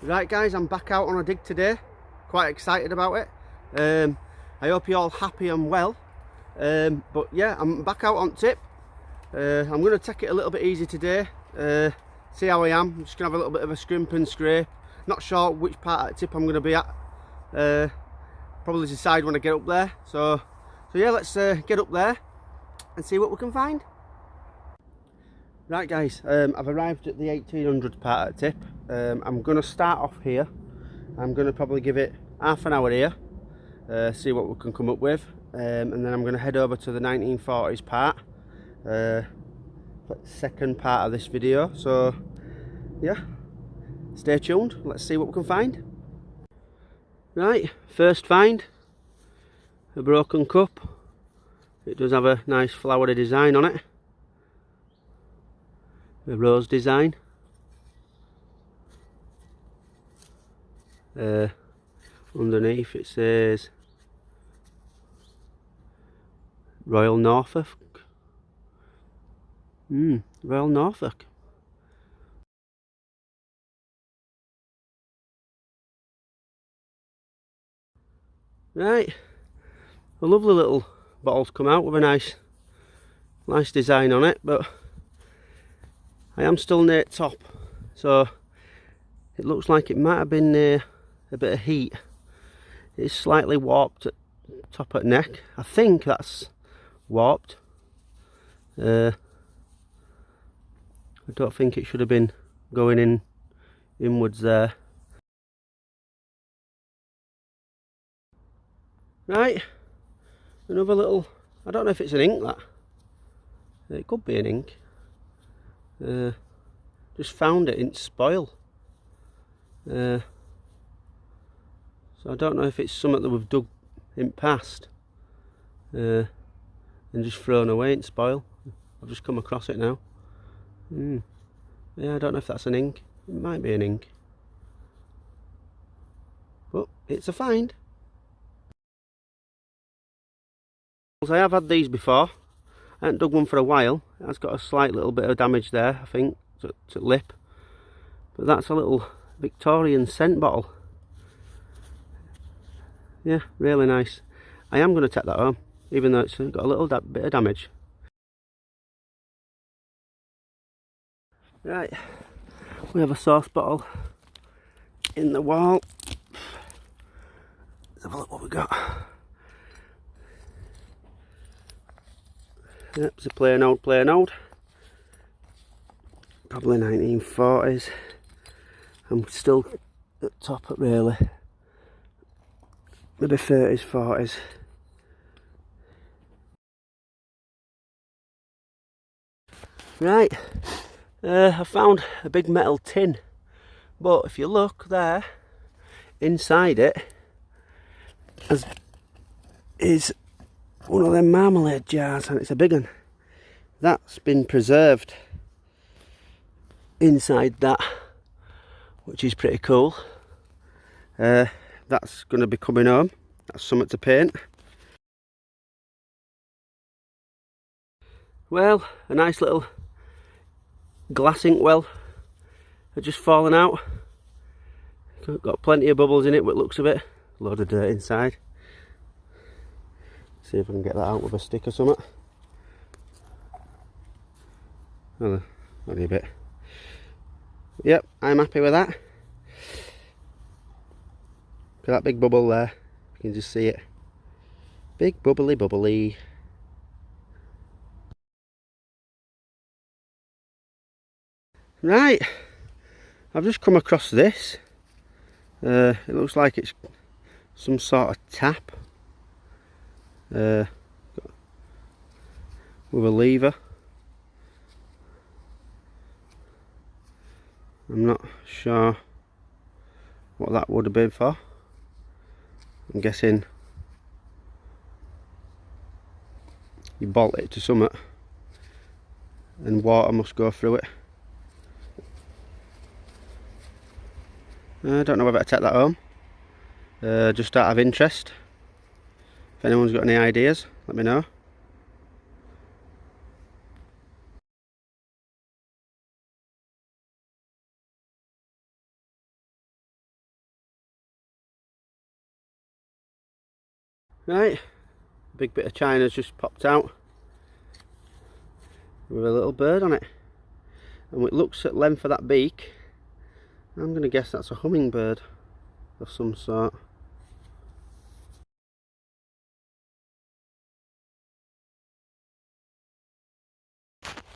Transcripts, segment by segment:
Right guys, I'm back out on a dig today. Quite excited about it. I hope you're all happy and well. But yeah, I'm back out on tip. I'm going to take it a little bit easy today. See how I am. I'm just going to have a little bit of a scrimp and scrape. Not sure which part of the tip I'm going to be at. Probably decide when I get up there. So yeah, let's get up there and see what we can find. Right guys, I've arrived at the 1800 part of the tip. I'm going to start off here. I'm going to probably give it half an hour here, see what we can come up with, and then I'm going to head over to the 1940s part, second part of this video. So yeah, stay tuned, let's see what we can find. Right, first find, a broken cup. It does have a nice flowery design on it, a rose design. Underneath it says Royal Norfolk. Royal Norfolk. Right, a lovely little bottle's come out with a nice design on it, but I am still near the top, so it looks like it might have been near a bit of heat. It's slightly warped at top at neck. I think that's warped. I don't think it should have been going inwards there. Right, another little, I don't know if it's an ink, that. It could be an ink. Just found it in spoil. So I don't know if it's something that we've dug in past and just thrown away in spoil. I've just come across it now. Yeah, I don't know if that's an ink. It might be an ink, but it's a find. I have had these before. I haven't dug one for a while. It has got a slight little bit of damage there, I think, to lip. But that's a little Victorian scent bottle. Yeah, really nice. I am going to take that home, even though it's got a little bit of damage. Right, we have a sauce bottle in the wall. Let's have a look what we got. Yep, it's a plain old. Probably 1940s. I'm still at top at really. Maybe 30s, 40s. Right, I found a big metal tin, but if you look there, inside it is one of them marmalade jars, and it's a big one. That's been preserved inside that, which is pretty cool. That's going to be coming home. That's something to paint. Well, a nice little glass inkwell had just fallen out. Got plenty of bubbles in it, but looks of it. A load of dirt inside. See if I can get that out with a stick or something. Oh, only a bit. Yep, I'm happy with that. Look at that big bubble there. You can just see it. Big bubbly. Right, I've just come across this. It looks like it's some sort of tap with a lever. I'm not sure what that would have been for. I'm guessing you bolt it to something and water must go through it. I don't know whether to take that home, just out of interest. If anyone's got any ideas, let me know. Right, a big bit of china's just popped out with a little bird on it, and it looks at length of that beak, I'm going to guess that's a hummingbird of some sort.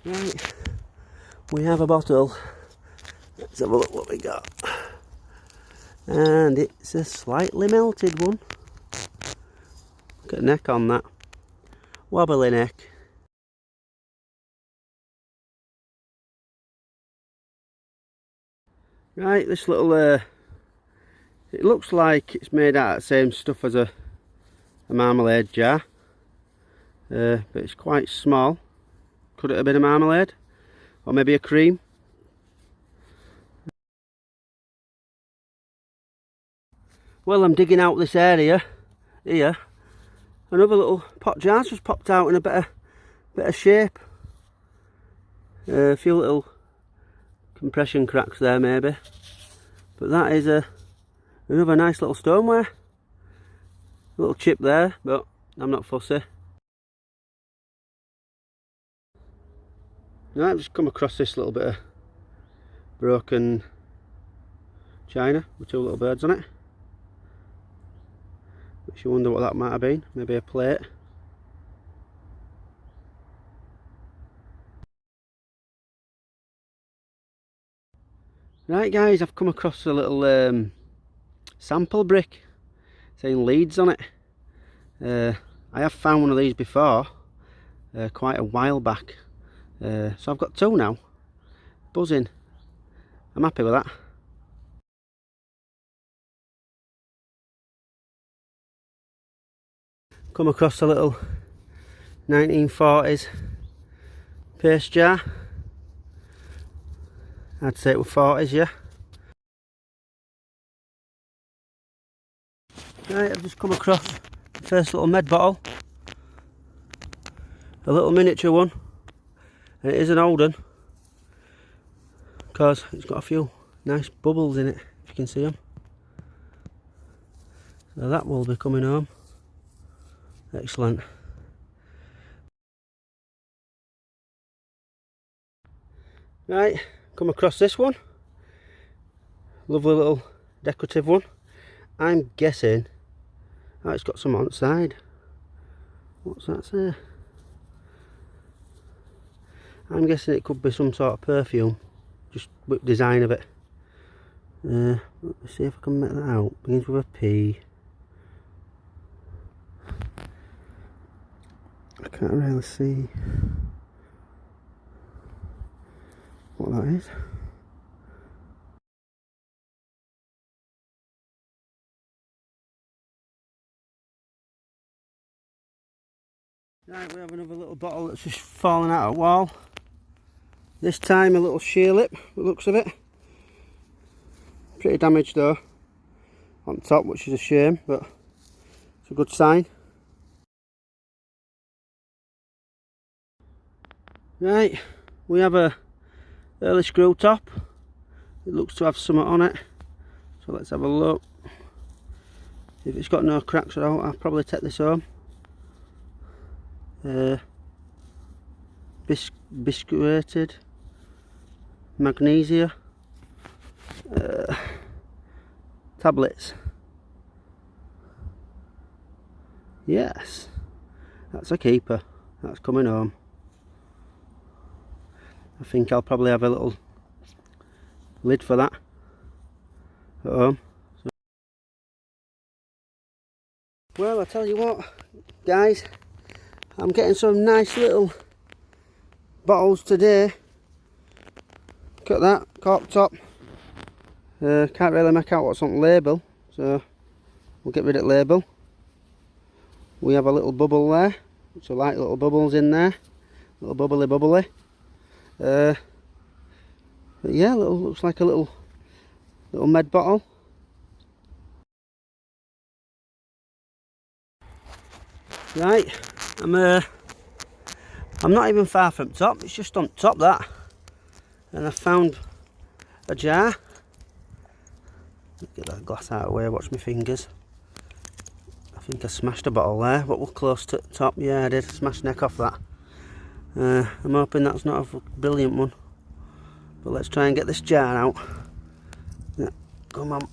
Right, we have a bottle. Let's have a look what we got. And it's a slightly melted one. Look at the neck on that. Wobbly neck. Right, this little, it looks like it's made out of the same stuff as a marmalade jar. But it's quite small. Could it have been a marmalade? Or maybe a cream? Well, I'm digging out this area here. Another little pot jar's just popped out in a bit of shape. A few little compression cracks there maybe, but that is another nice little stoneware. A little chip there, but I'm not fussy. Now I've just come across this little bit of broken china with two little birds on it. Makes you wonder what that might have been. Maybe a plate. Right guys, I've come across a little sample brick saying Leeds on it. I have found one of these before, quite a while back. So I've got two now. Buzzing. I'm happy with that. Come across a little 1940s paste jar. I'd say it was 40s, yeah. Right, I've just come across the first little med bottle. A little miniature one. And it is an old one, because it's got a few nice bubbles in it, if you can see them. So that will be coming home. Excellent. Right, come across this one. Lovely little decorative one. I'm guessing, oh, it's got some on the side. What's that say? I'm guessing it could be some sort of perfume, just with design of it. Let me see if I can make that out. Begins with a P. I can't really see what that is. Right, we have another little bottle that's just fallen out of the wall. This time a little shear lip, the looks of it. Pretty damaged though on top, which is a shame, but it's a good sign. Right, we have a early screw top. It looks to have something on it, so let's have a look. If it's got no cracks at all, I'll probably take this home. Biscuited magnesia tablets. Yes, that's a keeper. That's coming home. I think I'll probably have a little lid for that at home. Well, I tell you what, guys, I'm getting some nice little bottles today. Look at that, cork top. Can't really make out what's on the label, so we'll get rid of the label. We have a little bubble there, so like little bubbles in there, little bubbly. But yeah, looks like a little med bottle. Right, I'm not even far from top. It's just on top that, and I found a jar. Get that glass out of the way. Watch my fingers. I think I smashed a bottle there, but we're close to the top. Yeah, I did. Smashed neck off that. I'm hoping that's not a brilliant one. But let's try and get this jar out. Yeah, come on.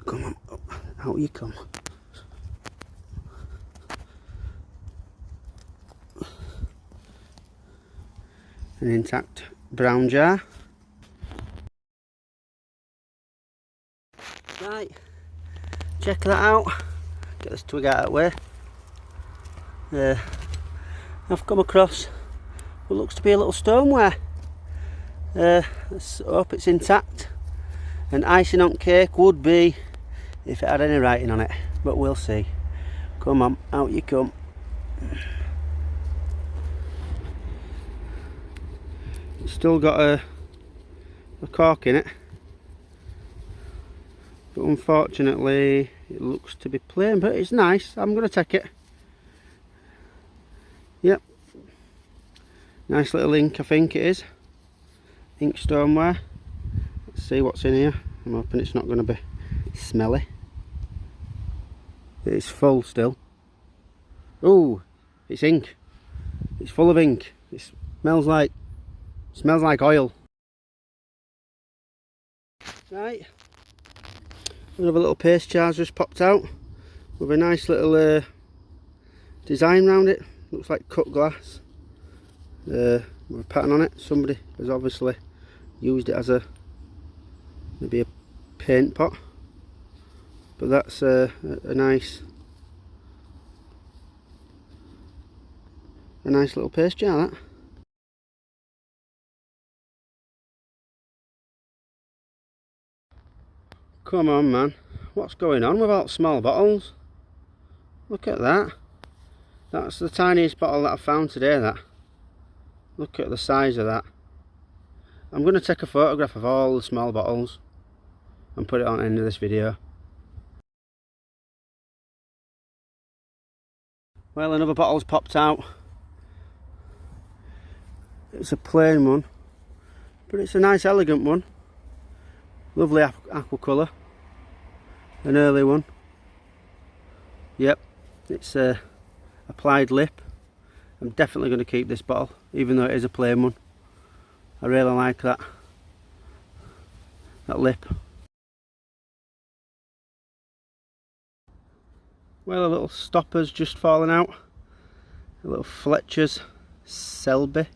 Come on, out you come. An intact brown jar. Right, check that out. Get this twig out of the way. I've come across what looks to be a little stoneware. Let's hope it's intact. And icing on cake would be if it had any writing on it, but we'll see. Come on, out you come. It's still got a cork in it, but unfortunately it looks to be plain, but it's nice. I'm going to take it. Yep, nice little ink, I think it is. Ink stoneware. Let's see what's in here. I'm hoping it's not going to be smelly. It's full still. Oh, it's ink. It's full of ink. It smells like oil. Right, another little paste jar's just popped out with a nice little design around it. Looks like cut glass with a pattern on it. Somebody has obviously used it as maybe a paint pot, but that's a nice little paste jar, that. Come on, man, what's going on with all small bottles? Look at that. That's the tiniest bottle that I found today, that. Look at the size of that. I'm going to take a photograph of all the small bottles and put it on the end of this video. Well, another bottle's popped out. It's a plain one, but it's a nice elegant one. Lovely aqua colour. An early one. Yep, it's a applied lip. I'm definitely going to keep this bottle, even though it is a plain one. I really like that lip. Well, a little stopper's just fallen out. A little Fletcher's Selby.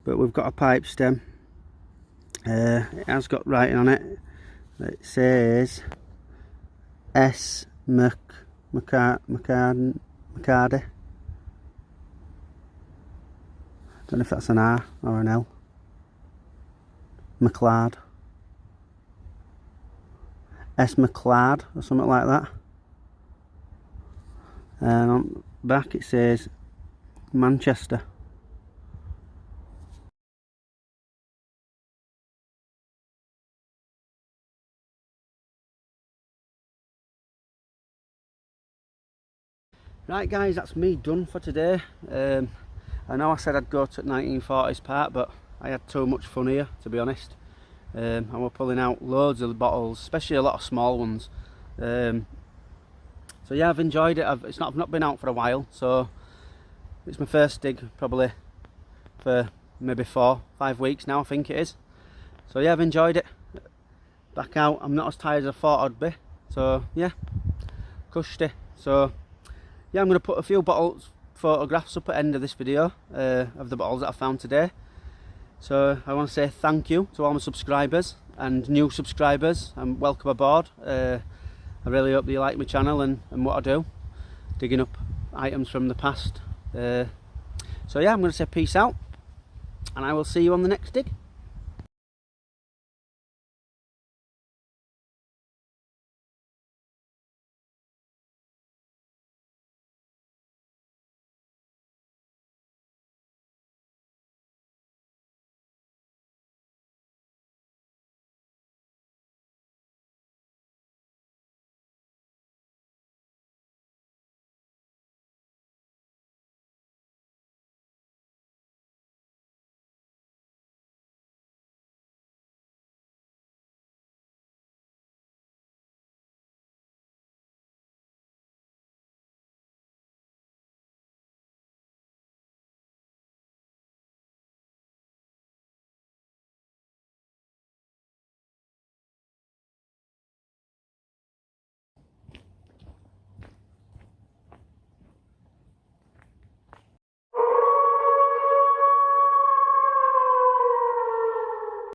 But we've got a pipe stem. It has got writing on it. It says S. McCardy. I don't know if that's an R or an L. McLard. S. McLard or something like that. And on the back it says Manchester. Right guys, that's me done for today. I know I said I'd go to 1940s part, but I had too much fun here, to be honest. And we're pulling out loads of bottles, especially a lot of small ones. So yeah, I've enjoyed it. I've not been out for a while, so it's my first dig probably for maybe 4-5 weeks now, I think it is. So yeah, I've enjoyed it. Back out, I'm not as tired as I thought I'd be. So yeah, cushy. So yeah, I'm going to put a few bottles photographs up at the end of this video of the bottles that I found today. So I want to say thank you to all my subscribers and new subscribers, and welcome aboard. I really hope that you like my channel and what I do, digging up items from the past. So yeah, I'm going to say peace out, and I will see you on the next dig.